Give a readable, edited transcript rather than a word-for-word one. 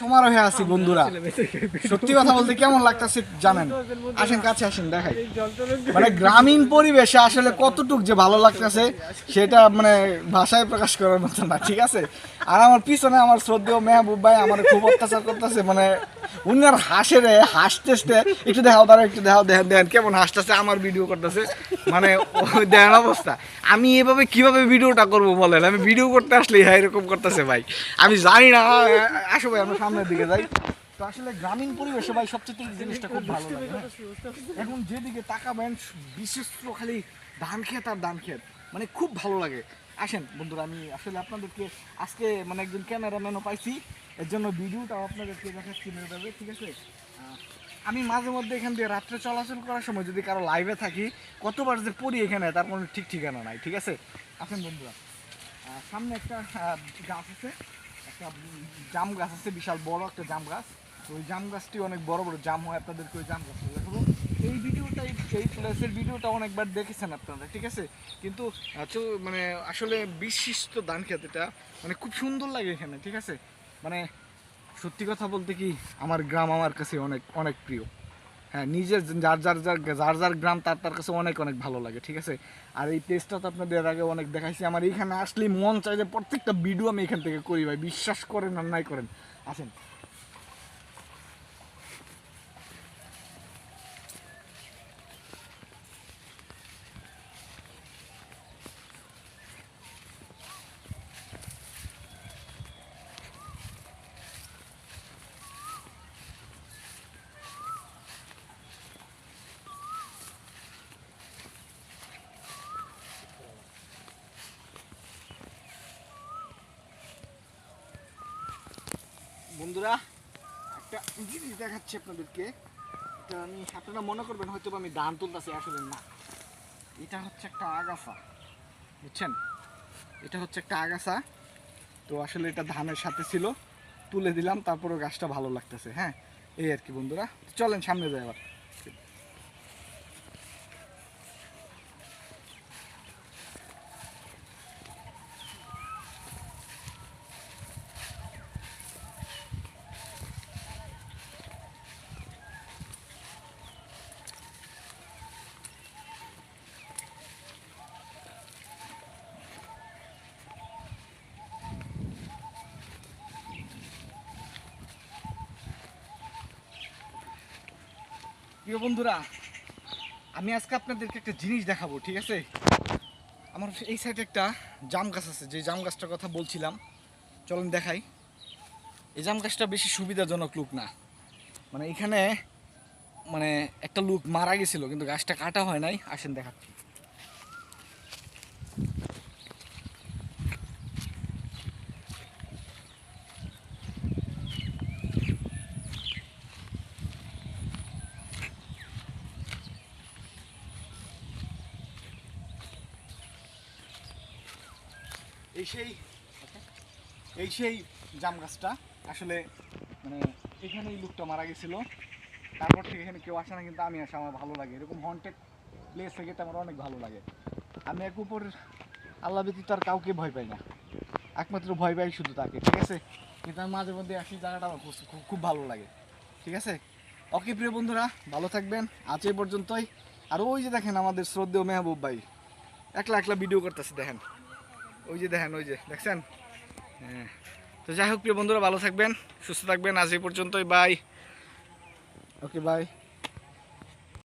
সমারোহে আছি বন্ধুরা। সত্যি কথা বলতে কেমন লাগতেছে জানেন? আসেন কাছে আসেন দেখাই। মানে গ্রামীণ পরিবেশে আসলে কতটুক যে ভালো লাগতেছে সেটা মানে ভাষায় প্রকাশ করার মতো না, ঠিক আছে? আর আমার পিছনে আমার শ্রদ্ধেয় মেহবুব ভাই আমার খুব অত্যাচার করতেছে, মানে উনার হাসে রে হাসতেছে। একটু দেখাও তারা, একটু দেখাও, দেখেন দেখেন কেমন হাসতেছে, আমার ভিডিও করতেছে। মানে দেখেন অবস্থা। আমি এভাবে কিভাবে ভিডিওটা করবো বলেন? আমি ভিডিও করতে আসলে হ্যাঁ এরকম করতেছে ভাই। আমি জানি না। আসো ভাই আমরা সামনের দিকে যাই। তো আসলে গ্রামীণ পরিবেশে ভাই সবচেয়ে এই জিনিসটা খুব ভালো লাগে, হ্যাঁ। এখন যেদিকে তাকাবেন বিশেষ খালি ধান ক্ষেত আর ধান ক্ষেত, মানে খুব ভালো লাগে। আসেন বন্ধুরা, আমি আসলে আপনাদেরকে আজকে মানে একজন ক্যামেরাম্যানও পাইছি, এর জন্য ভিডিওটাও আপনাদেরকে দেখাচ্ছি মেয়েভাবে, ঠিক আছে? আমি মাঝে মধ্যে এখান দিয়ে রাত্রে চলাচল করার সময় যদি কারো লাইভে থাকি কতবার যে পড়ি এখানে তার কোনো ঠিক ঠিকানা নাই, ঠিক আছে? আসেন বন্ধুরা, সামনে একটা গাছ আছে, একটা জাম গাছ আছে, বিশাল বড় একটা জাম গাছ। তো ওই জাম গাছটি অনেক বড় বড় জাম হয়, আপনাদেরকে ওই জাম গাছটা দেখাবো। এই ভিডিওটা এই প্লেসের ভিডিওটা অনেকবার দেখেছেন আপনারা, ঠিক আছে? কিন্তু মানে আসলে বিশিষ্ট ধান ক্ষেত এটা, মানে খুব সুন্দর লাগে এখানে, ঠিক আছে? মানে সত্যি কথা বলতে কি আমার গ্রাম আমার কাছে অনেক অনেক প্রিয়। হ্যাঁ, নিজের যার গ্রাম তার কাছে অনেক অনেক ভালো লাগে, ঠিক আছে? আর এই প্লেসটা তো আপনাদের এর আগে অনেক দেখাইছি। আমার এইখানে আসলেই মন চাই যে প্রত্যেকটা ভিডিও আমি এখান থেকে করি ভাই, বিশ্বাস করেন আর নাই করেন। আসেন। বন্ধুরা, একটা জিনিস দেখাচ্ছি আপনাদেরকে। এটা আপনারা মনে করবেন হয়তো আমি ধান তুলতেছি, আসলে না। এটা হচ্ছে একটা আগাছা, বুঝছেন? এটা হচ্ছে একটা আগাছা। তো আসলে এটা ধানের সাথে ছিল, তুলে দিলাম, তারপরও গাছটা ভালো লাগতেছে, হ্যাঁ। এই আর কি বন্ধুরা, চলেন সামনে যাই আবার। প্রিয় বন্ধুরা, আমি আজকে আপনাদেরকে একটা জিনিস দেখাবো, ঠিক আছে? আমার এই সাইডে একটা জাম গাছ আছে, যে জাম গাছটার কথা বলছিলাম, চলেন দেখাই। এই জাম গাছটা বেশি সুবিধাজনক লোক না, মানে এখানে মানে একটা লোক মারা গেছিল কিন্তু গাছটা কাটা হয় নাই। আসেন দেখাচ্ছি। এই সেই এই সেই জাম গাছটা আসলে, মানে এখানেই লোকটা মারা গেছিল। তারপর থেকে এখানে কেউ আসে না, কিন্তু আমি আসে, আমার ভালো লাগে। এরকম হন্টেড প্লেস থেকে আমার অনেক ভালো লাগে। আমি এক উপর আল্লাহ ব্যতীত আর কাউকে ভয় পাই না, একমাত্র ভয় পাই শুধু তাকে, ঠিক আছে? কিন্তু আমি মাঝে মধ্যে আসি, জায়গাটা আমার খুব খুব ভালো লাগে, ঠিক আছে? ওকে প্রিয় বন্ধুরা, ভালো থাকবেন, আজ এই পর্যন্তই। আর ওই যে দেখেন আমাদের শ্রদ্ধেয় মেহবুব ভাই একলা একলা ভিডিও করতেছে, দেখেন ওই যে, দেখেন ওই যে, দেখছেন? হ্যাঁ। তো যাই হোক প্রিয় বন্ধুরা, ভালো থাকবেন, সুস্থ থাকবেন, আজ এই পর্যন্তই, বাই। Okay bye.